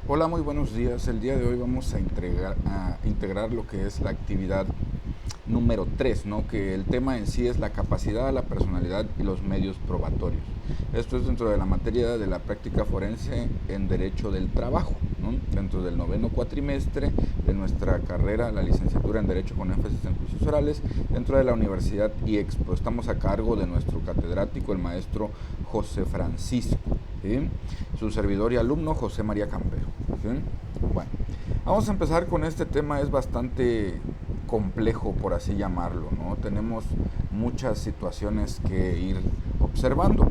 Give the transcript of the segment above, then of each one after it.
Hola, muy buenos días. El día de hoy vamos a integrar lo que es la actividad número 3, ¿no? Que el tema en sí es la capacidad, la personalidad y los medios probatorios. Esto es dentro de la materia de la práctica forense en Derecho del Trabajo, ¿no? Dentro del noveno cuatrimestre de nuestra carrera, la licenciatura en Derecho con énfasis en juicios orales, dentro de la Universidad IEXPO. Estamos a cargo de nuestro catedrático, el maestro José Francisco, ¿sí? Su servidor y alumno, José María Campero, ¿sí? Bueno, vamos a empezar con este tema. Es bastante complejo, por así llamarlo, ¿no? Tenemos muchas situaciones que ir observando.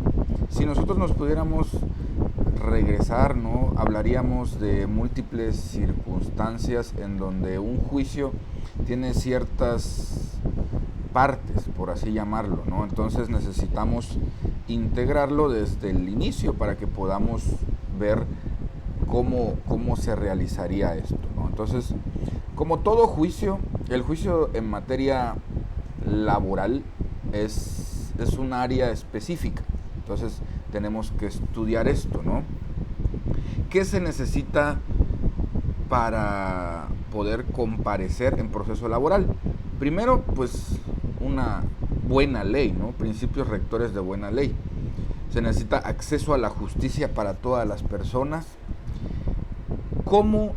Si nosotros nos pudiéramos regresar, ¿no? Hablaríamos de múltiples circunstancias en donde un juicio tiene ciertas partes, por así llamarlo, ¿no? Entonces necesitamos integrarlo desde el inicio para que podamos ver cómo se realizaría esto, ¿no? Entonces, como todo juicio, el juicio en materia laboral es un área específica. Entonces, tenemos que estudiar esto, ¿no? ¿Qué se necesita para poder comparecer en proceso laboral? Primero, pues una buena ley, ¿no? Principios rectores de buena ley. Se necesita acceso a la justicia para todas las personas. ¿Cómo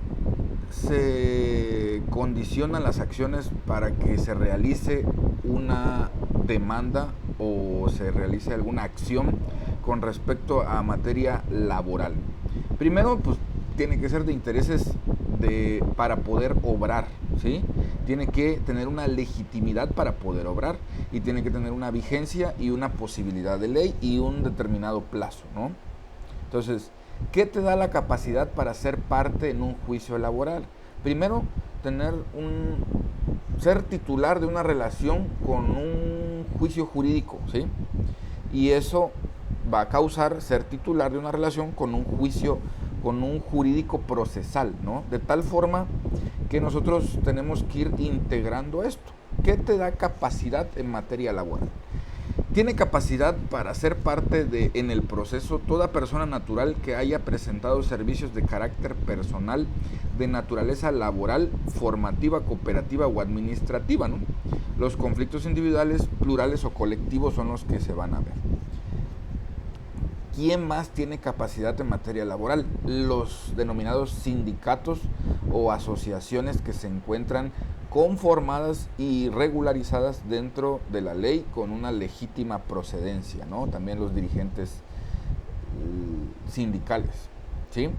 se condicionan las acciones para que se realice una demanda o se realice alguna acción con respecto a materia laboral? Primero, pues tiene que ser de intereses para poder obrar, ¿sí? Tiene que tener una legitimidad para poder obrar y tiene que tener una vigencia y una posibilidad de ley y un determinado plazo, ¿no? Entonces, ¿qué te da la capacidad para ser parte en un juicio laboral? Primero, ser titular de una relación con un juicio jurídico, ¿sí? Y eso va a causar ser titular de una relación con un juicio, con un jurídico procesal, ¿no? De tal forma que nosotros tenemos que ir integrando esto. ¿Qué te da capacidad en materia laboral? Tiene capacidad para ser parte en el proceso toda persona natural que haya presentado servicios de carácter personal, de naturaleza laboral, formativa, cooperativa o administrativa, ¿no? Los conflictos individuales, plurales o colectivos son los que se van a ver. ¿Quién más tiene capacidad en materia laboral? Los denominados sindicatos o asociaciones que se encuentran conformadas y regularizadas dentro de la ley con una legítima procedencia, ¿no? También los dirigentes sindicales, ¿sí?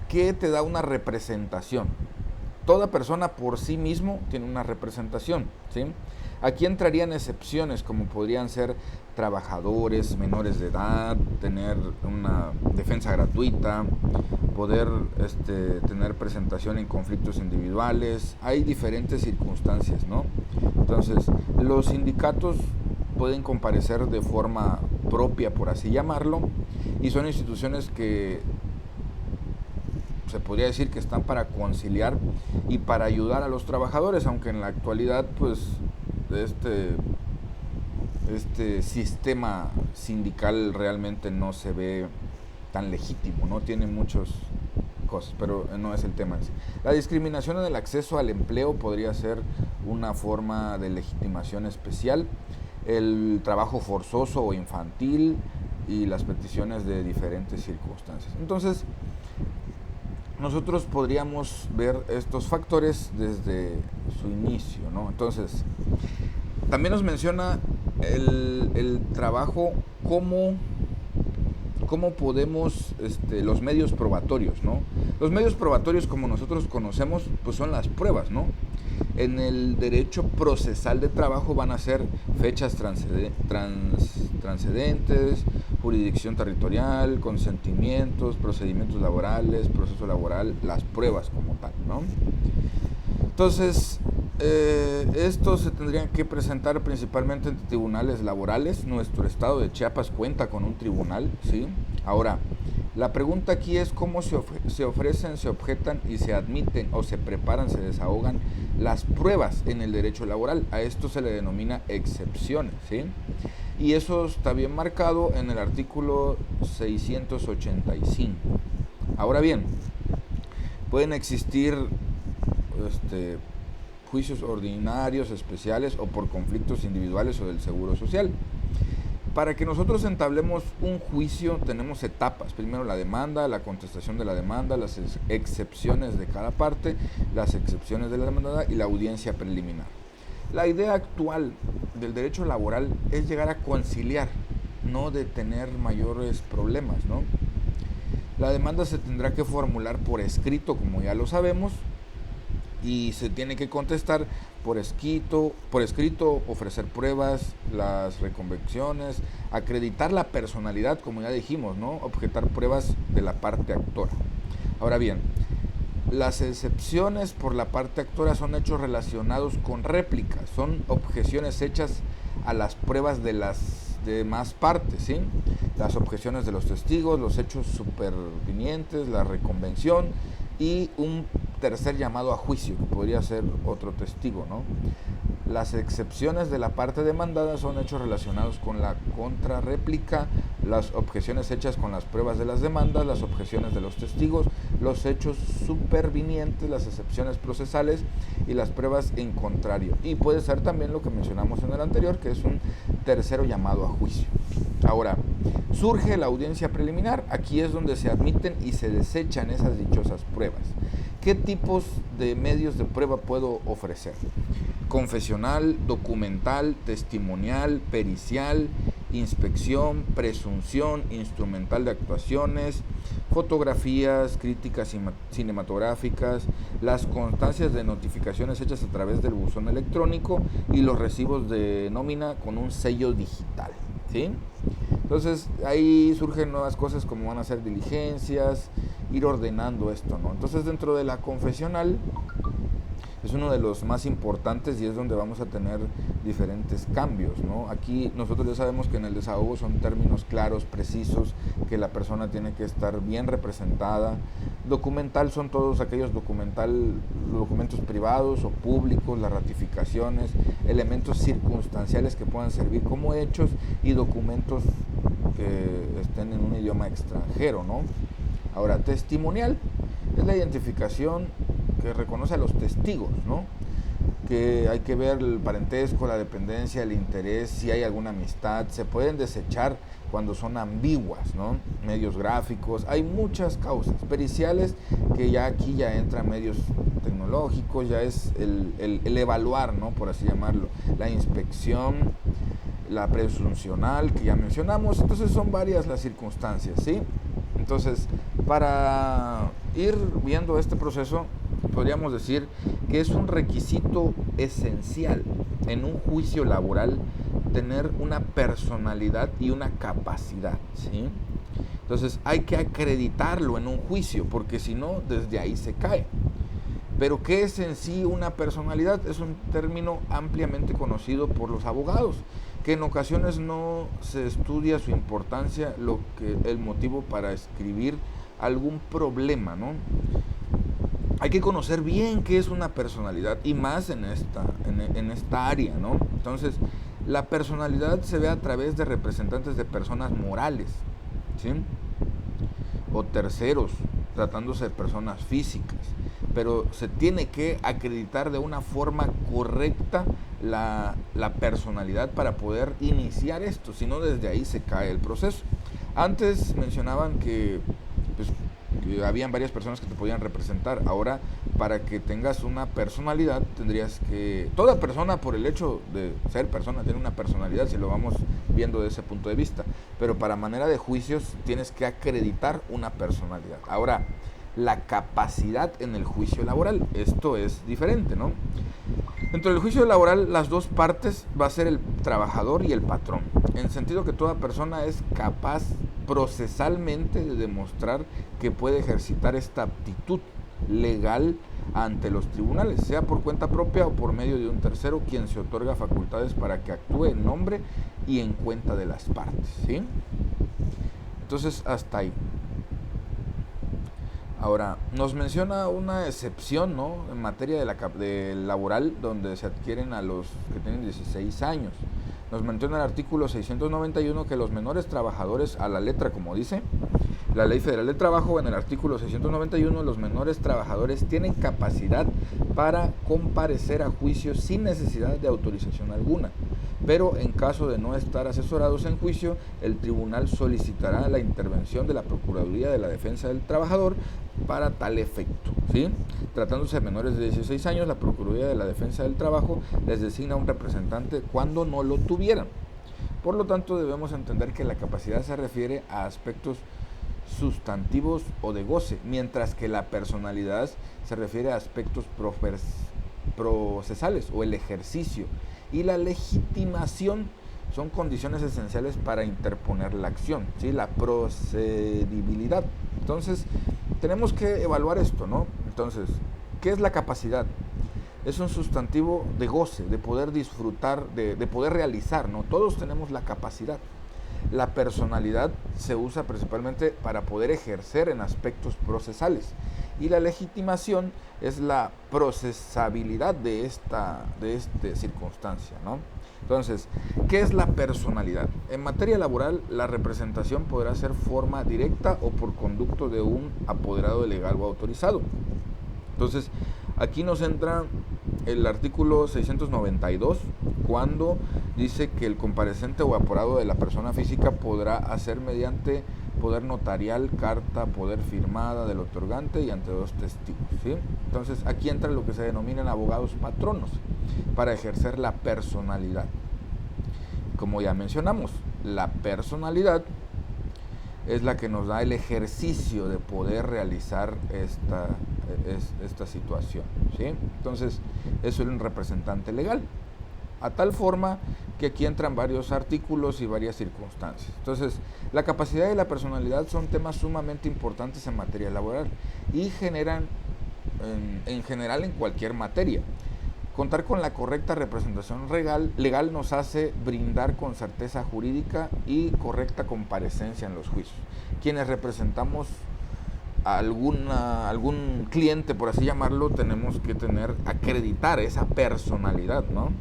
¿Qué te da una representación? Toda persona por sí mismo tiene una representación, ¿sí? Aquí entrarían excepciones como podrían ser trabajadores menores de edad, tener una defensa gratuita, poder tener presentación en conflictos individuales. Hay diferentes circunstancias, ¿no? Entonces, los sindicatos pueden comparecer de forma propia, por así llamarlo, y son instituciones que se podría decir que están para conciliar y para ayudar a los trabajadores, aunque en la actualidad pues este sistema sindical realmente no se ve tan legítimo, no tiene muchas cosas, pero no es el tema en sí. La discriminación en el acceso al empleo podría ser una forma de legitimación especial, el trabajo forzoso o infantil y las peticiones de diferentes circunstancias. Entonces, nosotros podríamos ver estos factores desde su inicio, ¿no? Entonces, también nos menciona el trabajo, cómo podemos, los medios probatorios, ¿no? Los medios probatorios, como nosotros conocemos, pues son las pruebas, ¿no? En el derecho procesal de trabajo van a ser fechas transcendentes, jurisdicción territorial, consentimientos, procedimientos laborales, proceso laboral, las pruebas como tal, ¿no? Entonces, estos se tendrían que presentar principalmente en tribunales laborales. Nuestro estado de Chiapas cuenta con un tribunal, ¿sí? Ahora, la pregunta aquí es cómo se ofrecen, se objetan y se admiten o se preparan, se desahogan las pruebas en el derecho laboral. A esto se le denomina excepciones, ¿sí? Y eso está bien marcado en el artículo 685. Ahora bien, pueden existir juicios ordinarios, especiales o por conflictos individuales o del Seguro Social. Para que nosotros entablemos un juicio tenemos etapas. Primero la demanda, la contestación de la demanda, las excepciones de cada parte, las excepciones de la demandada y la audiencia preliminar. La idea actual del derecho laboral es llegar a conciliar, no de tener mayores problemas, ¿no? La demanda se tendrá que formular por escrito, como ya lo sabemos, y se tiene que contestar por escrito, ofrecer pruebas, las reconvenciones, acreditar la personalidad, como ya dijimos, ¿no? Objetar pruebas de la parte actora. Ahora bien, las excepciones por la parte actora son hechos relacionados con réplicas, son objeciones hechas a las pruebas de las demás partes, ¿sí? Las objeciones de los testigos, los hechos supervinientes, la reconvención y un tercer llamado a juicio, que podría ser otro testigo, ¿no? Las excepciones de la parte demandada son hechos relacionados con la contrarréplica, las objeciones hechas con las pruebas de las demandas, las objeciones de los testigos, los hechos supervinientes, las excepciones procesales y las pruebas en contrario. Y puede ser también lo que mencionamos en el anterior, que es un tercero llamado a juicio. Ahora, surge la audiencia preliminar. Aquí es donde se admiten y se desechan esas dichosas pruebas. ¿Qué tipos de medios de prueba puedo ofrecer? Confesional, documental, testimonial, pericial, inspección, presunción, instrumental de actuaciones, fotografías, críticas cinematográficas, las constancias de notificaciones hechas a través del buzón electrónico y los recibos de nómina con un sello digital, ¿sí? Entonces ahí surgen nuevas cosas como van a ser diligencias, ir ordenando esto, ¿no? Entonces dentro de la confesional es uno de los más importantes y es donde vamos a tener diferentes cambios, ¿no? Aquí nosotros ya sabemos que en el desahogo son términos claros, precisos, que la persona tiene que estar bien representada. Documental son todos aquellos documentos privados o públicos, las ratificaciones, elementos circunstanciales que puedan servir como hechos y documentos que estén en un idioma extranjero, ¿no? Ahora, testimonial es la identificación que reconoce a los testigos, ¿no? Que hay que ver el parentesco, la dependencia, el interés, si hay alguna amistad. Se pueden desechar cuando son ambiguas, ¿no? Medios gráficos, hay muchas causas. Periciales, que ya aquí ya entran medios tecnológicos, ya es el evaluar, ¿no? Por así llamarlo. La inspección, la presuncional, que ya mencionamos. Entonces son varias las circunstancias, ¿sí? Entonces, para ir viendo este proceso, podríamos decir que es un requisito esencial en un juicio laboral tener una personalidad y una capacidad, ¿sí? Entonces hay que acreditarlo en un juicio, porque si no, desde ahí se cae. Pero ¿qué es en sí una personalidad? Es un término ampliamente conocido por los abogados, que en ocasiones no se estudia su importancia, el motivo para escribir algún problema, ¿no? Hay que conocer bien qué es una personalidad y más en esta área, ¿no? Entonces, la personalidad se ve a través de representantes de personas morales, ¿sí? O terceros, tratándose de personas físicas, pero se tiene que acreditar de una forma correcta la personalidad para poder iniciar esto, si no desde ahí se cae el proceso. Antes mencionaban que habían varias personas que te podían representar. Ahora, para que tengas una personalidad, tendrías que... Toda persona, por el hecho de ser persona, tiene una personalidad, si lo vamos viendo desde ese punto de vista. Pero para manera de juicios, tienes que acreditar una personalidad. Ahora, la capacidad en el juicio laboral, esto es diferente, ¿no? Dentro del juicio laboral, las dos partes va a ser el trabajador y el patrón, en el sentido que toda persona es capaz procesalmente de demostrar que puede ejercitar esta aptitud legal ante los tribunales, sea por cuenta propia o por medio de un tercero, quien se otorga facultades para que actúe en nombre y en cuenta de las partes, ¿sí? Entonces, hasta ahí. Ahora, nos menciona una excepción, ¿no? En materia de laboral, donde se adquieren a los que tienen 16 años. Nos menciona el artículo 691 que los menores trabajadores, a la letra como dice la Ley Federal del Trabajo, en el artículo 691, los menores trabajadores tienen capacidad para comparecer a juicio sin necesidad de autorización alguna, pero en caso de no estar asesorados en juicio, el tribunal solicitará la intervención de la Procuraduría de la Defensa del Trabajador para tal efecto, ¿sí? Tratándose de menores de 16 años, la Procuraduría de la Defensa del Trabajo les designa un representante cuando no lo tuvieran. Por lo tanto, debemos entender que la capacidad se refiere a aspectos sustantivos o de goce, mientras que la personalidad se refiere a aspectos procesales o el ejercicio, y la legitimación son condiciones esenciales para interponer la acción, ¿sí? La procedibilidad. Entonces, tenemos que evaluar esto, ¿no? Entonces, ¿qué es la capacidad? Es un sustantivo de goce, de poder disfrutar, de poder realizar, ¿no? Todos tenemos la capacidad. La personalidad se usa principalmente para poder ejercer en aspectos procesales, y la legitimación es la procesabilidad de esta circunstancia, ¿no? Entonces, ¿qué es la personalidad? En materia laboral, la representación podrá ser forma directa o por conducto de un apoderado legal o autorizado. Entonces, aquí nos entra el artículo 692, cuando dice que el comparecente o apoderado de la persona física podrá hacer mediante poder notarial, carta, poder firmada del otorgante y ante dos testigos, ¿sí? Entonces, aquí entra lo que se denominan abogados patronos para ejercer la personalidad. Como ya mencionamos, la personalidad es la que nos da el ejercicio de poder realizar esta situación, ¿sí? Entonces, eso es un representante legal, a tal forma que aquí entran varios artículos y varias circunstancias. Entonces, la capacidad y la personalidad son temas sumamente importantes en materia laboral y generan, en general, en cualquier materia. Contar con la correcta representación legal nos hace brindar con certeza jurídica y correcta comparecencia en los juicios. Quienes representamos a algún cliente, por así llamarlo, tenemos que acreditar esa personalidad, ¿no?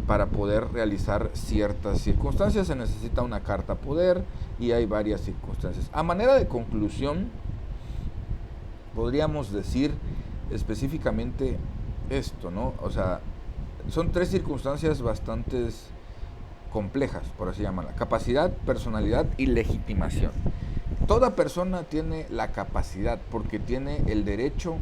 Para poder realizar ciertas circunstancias se necesita una carta poder y hay varias circunstancias. A manera de conclusión, podríamos decir específicamente esto, ¿no? O sea, son tres circunstancias bastante complejas, por así llamarla: capacidad, personalidad y legitimación. Toda persona tiene la capacidad porque tiene el derecho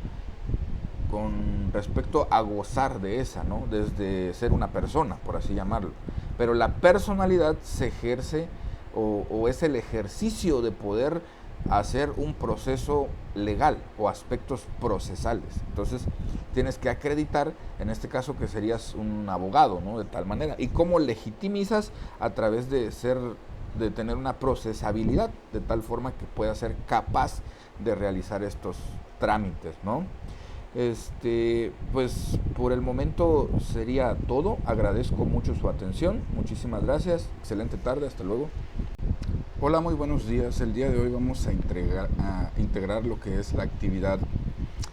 con respecto a gozar de esa, ¿no? Desde ser una persona, por así llamarlo. Pero la personalidad se ejerce o es el ejercicio de poder hacer un proceso legal o aspectos procesales. Entonces, tienes que acreditar, en este caso, que serías un abogado, ¿no? De tal manera. ¿Y cómo legitimizas? A través de tener una procesabilidad, de tal forma que pueda ser capaz de realizar estos trámites, ¿no? Pues por el momento sería todo. Agradezco mucho su atención. Muchísimas gracias. Excelente tarde. Hasta luego. Hola, muy buenos días. El día de hoy vamos a integrar lo que es la actividad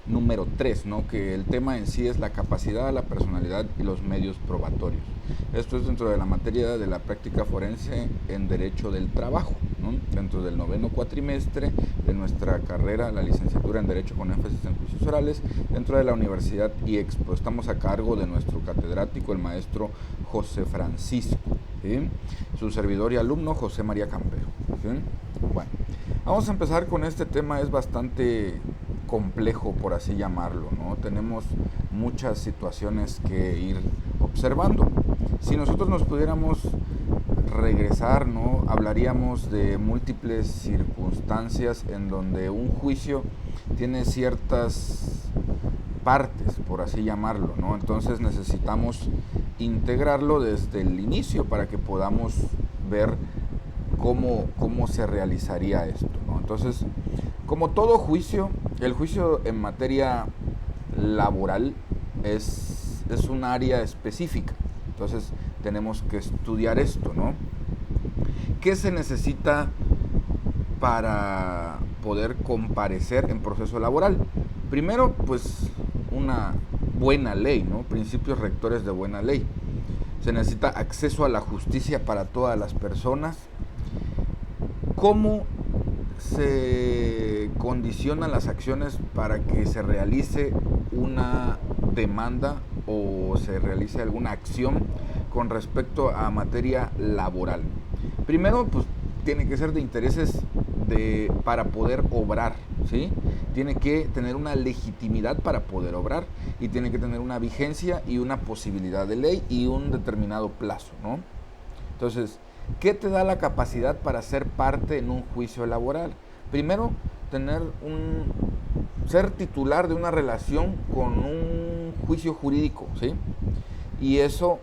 número 3, ¿no? Que el tema en sí es la capacidad, la personalidad y los medios probatorios. Esto es dentro de la materia de la práctica forense en Derecho del Trabajo, ¿no? Dentro del 9º cuatrimestre de nuestra carrera, la licenciatura en Derecho con énfasis en juicios orales, dentro de la Universidad IEXPO. Estamos a cargo de nuestro catedrático, el maestro José Francisco, ¿sí? Su servidor y alumno, José María Campero, ¿sí? Bueno, vamos a empezar con este tema. Es bastante complejo, por así llamarlo, ¿no? Tenemos muchas situaciones que ir observando. Si nosotros nos pudiéramos regresar, ¿no? Hablaríamos de múltiples circunstancias en donde un juicio tiene ciertas partes, por así llamarlo, ¿no? Entonces necesitamos integrarlo desde el inicio para que podamos ver cómo se realizaría esto, ¿no? Entonces, como todo juicio, el juicio en materia laboral es un área específica. Entonces tenemos que estudiar esto, ¿no? ¿Qué se necesita para poder comparecer en proceso laboral? Primero, pues una buena ley, ¿no? Principios rectores de buena ley. Se necesita acceso a la justicia para todas las personas. ¿Cómo se condicionan las acciones para que se realice una demanda o se realice alguna acción con respecto a materia laboral? Primero, pues tiene que ser de intereses para poder obrar, ¿sí? Tiene que tener una legitimidad para poder obrar y tiene que tener una vigencia y una posibilidad de ley y un determinado plazo, ¿no? Entonces, ¿qué te da la capacidad para ser parte en un juicio laboral? Primero, ser titular de una relación con un juicio jurídico, ¿sí? Y eso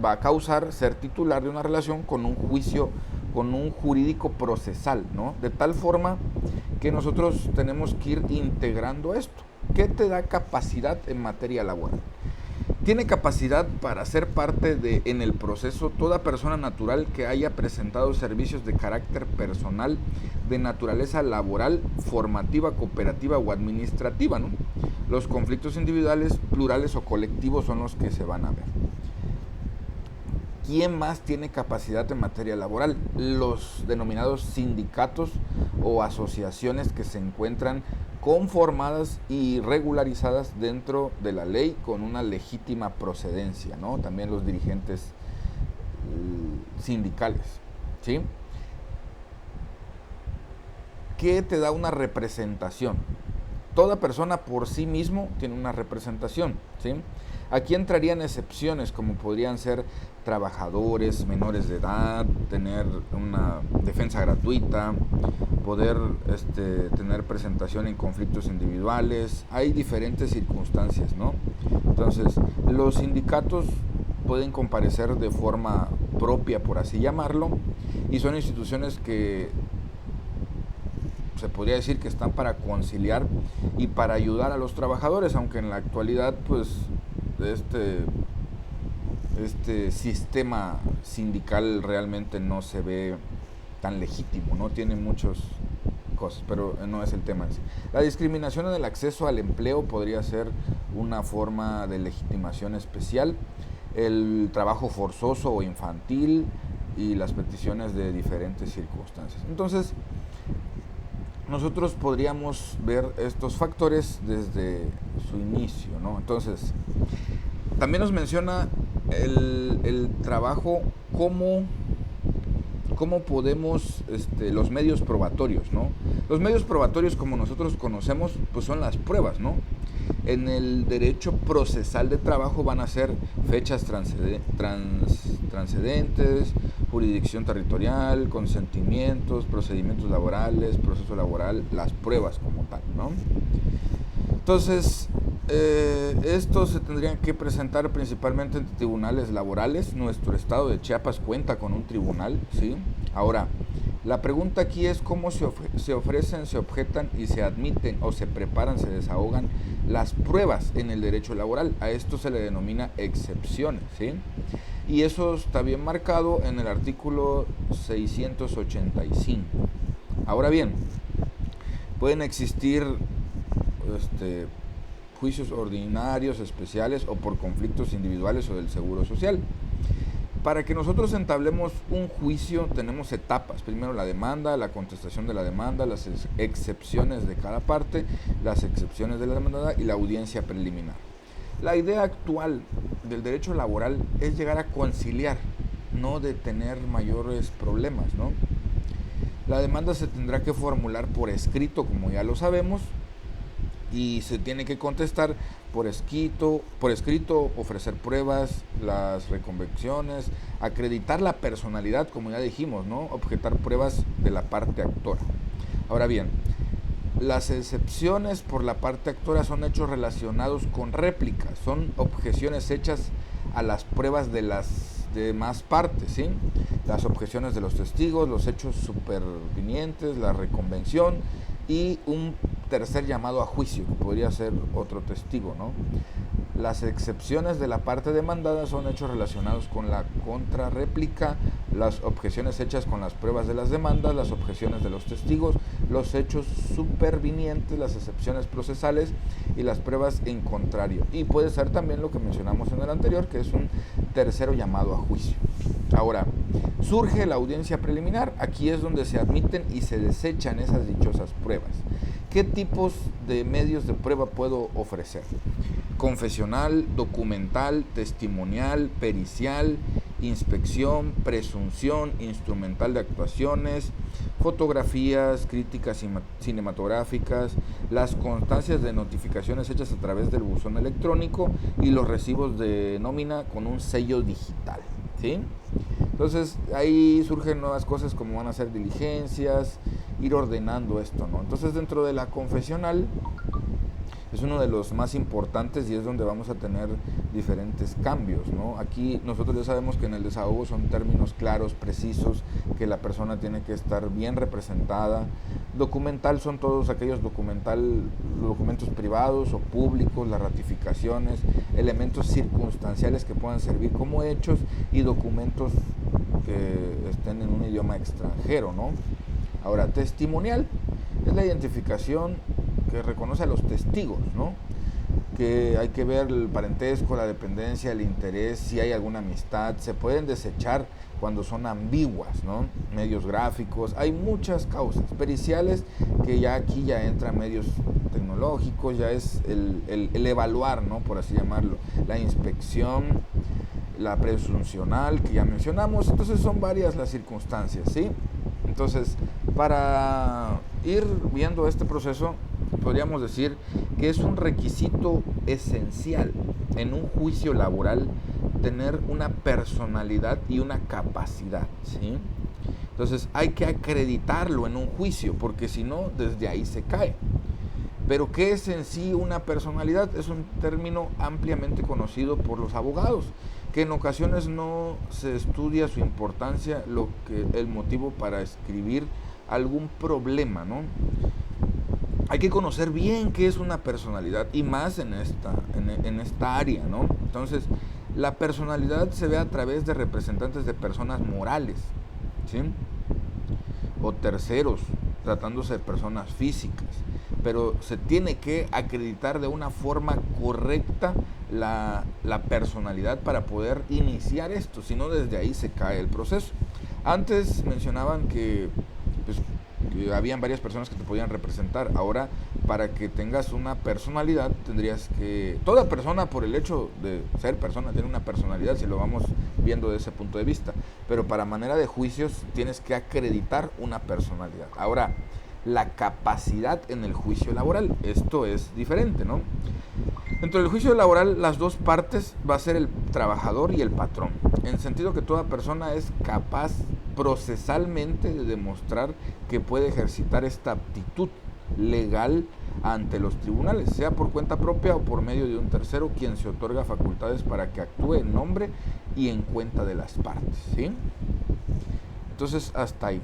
va a causar ser titular de una relación con un juicio, con un jurídico procesal, ¿no? De tal forma que nosotros tenemos que ir integrando esto. ¿Qué te da capacidad en materia laboral? Tiene capacidad para ser parte en el proceso toda persona natural que haya presentado servicios de carácter personal, de naturaleza laboral, formativa, cooperativa o administrativa, ¿no? Los conflictos individuales, plurales o colectivos son los que se van a ver. ¿Quién más tiene capacidad en materia laboral? Los denominados sindicatos o asociaciones que se encuentran conformadas y regularizadas dentro de la ley con una legítima procedencia, ¿no? También los dirigentes sindicales, ¿sí? ¿Qué te da una representación? Toda persona por sí mismo tiene una representación, ¿sí? Aquí entrarían excepciones como podrían ser trabajadores menores de edad, tener una defensa gratuita, poder tener presentación en conflictos individuales. Hay diferentes circunstancias, ¿no? Entonces, los sindicatos pueden comparecer de forma propia, por así llamarlo, y son instituciones que se podría decir que están para conciliar y para ayudar a los trabajadores, aunque en la actualidad pues este sistema sindical realmente no se ve tan legítimo, no tiene muchas cosas, pero no es el tema en sí. La discriminación en el acceso al empleo podría ser una forma de legitimación especial, el trabajo forzoso o infantil y las peticiones de diferentes circunstancias. Entonces, nosotros podríamos ver estos factores desde su inicio, ¿no? Entonces, también nos menciona el trabajo, cómo podemos, los medios probatorios, ¿no? Los medios probatorios, como nosotros conocemos, pues son las pruebas, ¿no? En el derecho procesal de trabajo van a ser fechas transcendentes, jurisdicción territorial, consentimientos, procedimientos laborales, proceso laboral, las pruebas como tal, ¿no? Entonces, estos se tendrían que presentar principalmente en tribunales laborales. Nuestro estado de Chiapas cuenta con un tribunal, ¿sí? Ahora, la pregunta aquí es cómo se ofrecen, se objetan y se admiten o se preparan, se desahogan las pruebas en el derecho laboral. A esto se le denomina excepciones, ¿sí? Y eso está bien marcado en el artículo 685. Ahora bien, pueden existir juicios ordinarios, especiales o por conflictos individuales o del Seguro Social. Para que nosotros entablemos un juicio tenemos etapas. Primero la demanda, la contestación de la demanda, las excepciones de cada parte, las excepciones de la demandada y la audiencia preliminar. La idea actual del derecho laboral es llegar a conciliar, no de tener mayores problemas, ¿no? La demanda se tendrá que formular por escrito, como ya lo sabemos, y se tiene que contestar por escrito, ofrecer pruebas, las reconvenciones, acreditar la personalidad, como ya dijimos, ¿no? Objetar pruebas de la parte actora. Ahora bien, las excepciones por la parte actora son hechos relacionados con réplicas, son objeciones hechas a las pruebas de las demás partes, ¿sí? Las objeciones de los testigos, los hechos supervinientes, la reconvención y un tercer llamado a juicio, que podría ser otro testigo, ¿no? Las excepciones de la parte demandada son hechos relacionados con la contrarréplica, las objeciones hechas con las pruebas de las demandas, las objeciones de los testigos, los hechos supervinientes, las excepciones procesales y las pruebas en contrario. Y puede ser también lo que mencionamos en el anterior, que es un tercero llamado a juicio. Ahora, surge la audiencia preliminar. Aquí es donde se admiten y se desechan esas dichosas pruebas. ¿Qué tipos de medios de prueba puedo ofrecer? Confesional, documental, testimonial, pericial, inspección, presunción, instrumental de actuaciones, fotografías, críticas cinematográficas, las constancias de notificaciones hechas a través del buzón electrónico y los recibos de nómina con un sello digital, ¿sí? Entonces ahí surgen nuevas cosas como van a ser diligencias, ir ordenando esto, ¿no? Entonces dentro de la confesional es uno de los más importantes y es donde vamos a tener diferentes cambios, ¿no? Aquí nosotros ya sabemos que en el desahogo son términos claros, precisos, que la persona tiene que estar bien representada. Documental son todos aquellos documentos privados o públicos, las ratificaciones, elementos circunstanciales que puedan servir como hechos y documentos que estén en un idioma extranjero, ¿no? Ahora, testimonial es la identificación que reconoce a los testigos, ¿no? Que hay que ver el parentesco, la dependencia, el interés, si hay alguna amistad. Se pueden desechar cuando son ambiguas, ¿no? Medios gráficos, hay muchas causas. Periciales, que ya aquí ya entran medios tecnológicos, ya es el evaluar, ¿no? Por así llamarlo. La inspección, la presuncional, que ya mencionamos. Entonces son varias las circunstancias, ¿sí? Entonces, para ir viendo este proceso, podríamos decir que es un requisito esencial en un juicio laboral tener una personalidad y una capacidad, ¿sí? Entonces hay que acreditarlo en un juicio, porque si no, desde ahí se cae. Pero ¿qué es en sí una personalidad? Es un término ampliamente conocido por los abogados, que en ocasiones no se estudia su importancia, el motivo para escribir algún problema, ¿no? Hay que conocer bien qué es una personalidad y más en esta área, ¿no? Entonces, la personalidad se ve a través de representantes de personas morales, ¿sí? O terceros, tratándose de personas físicas, pero se tiene que acreditar de una forma correcta la personalidad para poder iniciar esto, si no desde ahí se cae el proceso. Antes mencionaban que habían varias personas que te podían representar. Ahora, para que tengas una personalidad, tendrías que... Toda persona, por el hecho de ser persona, tiene una personalidad, si lo vamos viendo desde ese punto de vista. Pero para manera de juicios, tienes que acreditar una personalidad. Ahora, la capacidad en el juicio laboral, esto es diferente, ¿no? Dentro del juicio laboral, las dos partes va a ser el trabajador y el patrón, en el sentido que toda persona es capaz procesalmente de demostrar que puede ejercitar esta aptitud legal ante los tribunales, sea por cuenta propia o por medio de un tercero, quien se otorga facultades para que actúe en nombre y en cuenta de las partes, ¿sí? Entonces, hasta ahí.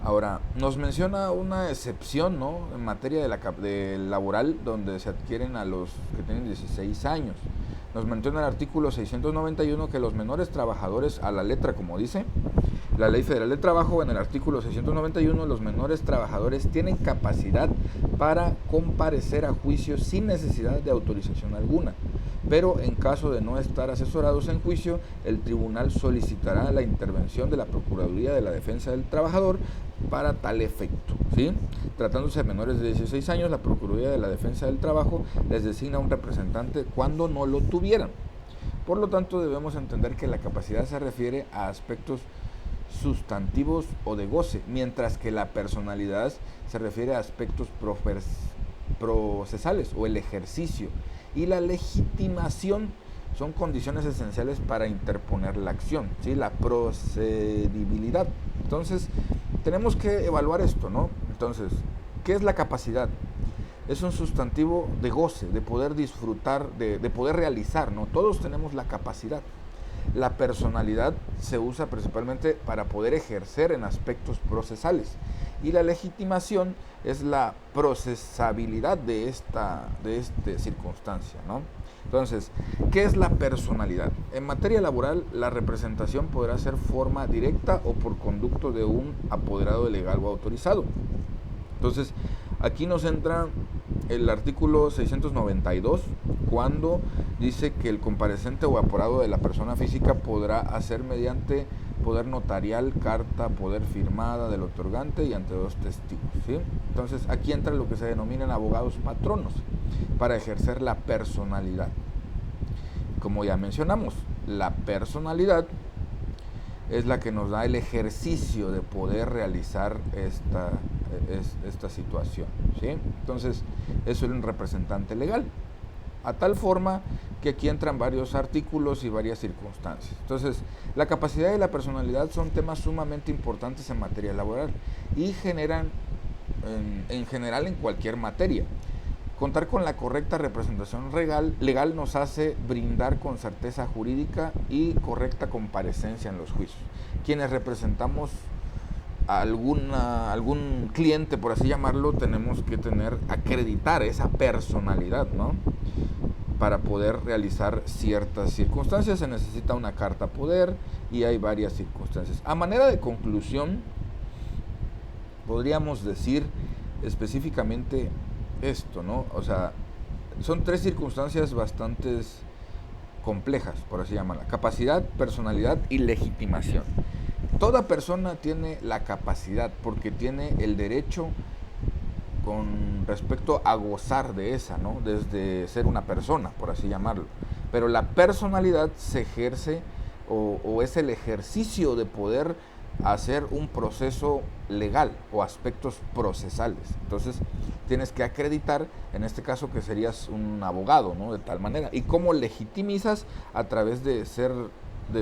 Ahora, nos menciona una excepción, ¿no? En materia de laboral, donde se adquieren a los que tienen 16 años. Nos menciona el artículo 691 que los menores trabajadores, a la letra como dice la Ley Federal del Trabajo, en el artículo 691, los menores trabajadores tienen capacidad para comparecer a juicio sin necesidad de autorización alguna. Pero en caso de no estar asesorados en juicio, el tribunal solicitará la intervención de la Procuraduría de la Defensa del Trabajador para tal efecto, ¿sí? Tratándose de menores de 16 años, la Procuraduría de la Defensa del Trabajo les designa un representante cuando no lo tuvieran. Por lo tanto, debemos entender que la capacidad se refiere a aspectos sustantivos o de goce, mientras que la personalidad se refiere a aspectos procesales o el ejercicio, y la legitimación son condiciones esenciales para interponer la acción, ¿sí? La procedibilidad. Entonces, tenemos que evaluar esto, ¿no? Entonces, ¿qué es la capacidad? Es un sustantivo de goce, de poder disfrutar, de poder realizar, ¿no? Todos tenemos la capacidad. La personalidad se usa principalmente para poder ejercer en aspectos procesales. Y la legitimación es la procesabilidad de esta circunstancia, ¿no? Entonces, ¿qué es la personalidad? En materia laboral, la representación podrá ser forma directa o por conducto de un apoderado legal o autorizado. Entonces, aquí nos entra el artículo 692, cuando dice que el comparecente o apoderado de la persona física podrá hacer mediante poder notarial, carta, poder firmada del otorgante y ante dos testigos, ¿sí? Entonces, aquí entra lo que se denominan abogados patronos para ejercer la personalidad. Como ya mencionamos, la personalidad es la que nos da el ejercicio de poder realizar esta situación, ¿sí? Entonces, eso es un representante legal, a tal forma que aquí entran varios artículos y varias circunstancias. Entonces, la capacidad y la personalidad son temas sumamente importantes en materia laboral y generan, en general, en cualquier materia. Contar con la correcta representación legal nos hace brindar con certeza jurídica y correcta comparecencia en los juicios. Quienes representamos a algún cliente, por así llamarlo, tenemos que acreditar esa personalidad, ¿no? Para poder realizar ciertas circunstancias se necesita una carta poder y hay varias circunstancias. A manera de conclusión, podríamos decir específicamente esto, ¿no? O sea, son tres circunstancias bastante complejas, por así llamarla: capacidad, personalidad y legitimación. Toda persona tiene la capacidad porque tiene el derecho con respecto a gozar de esa, ¿no? Desde ser una persona, por así llamarlo. Pero la personalidad se ejerce o es el ejercicio de poder hacer un proceso legal o aspectos procesales. Entonces, tienes que acreditar, en este caso, que serías un abogado, ¿no? De tal manera. ¿Y cómo legitimizas? A través de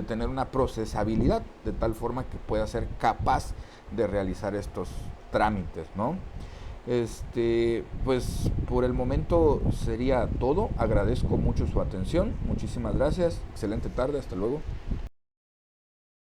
tener una procesabilidad, de tal forma que pueda ser capaz de realizar estos trámites, ¿no? Pues por el momento sería todo. Agradezco mucho su atención. Muchísimas gracias. Excelente tarde. Hasta luego.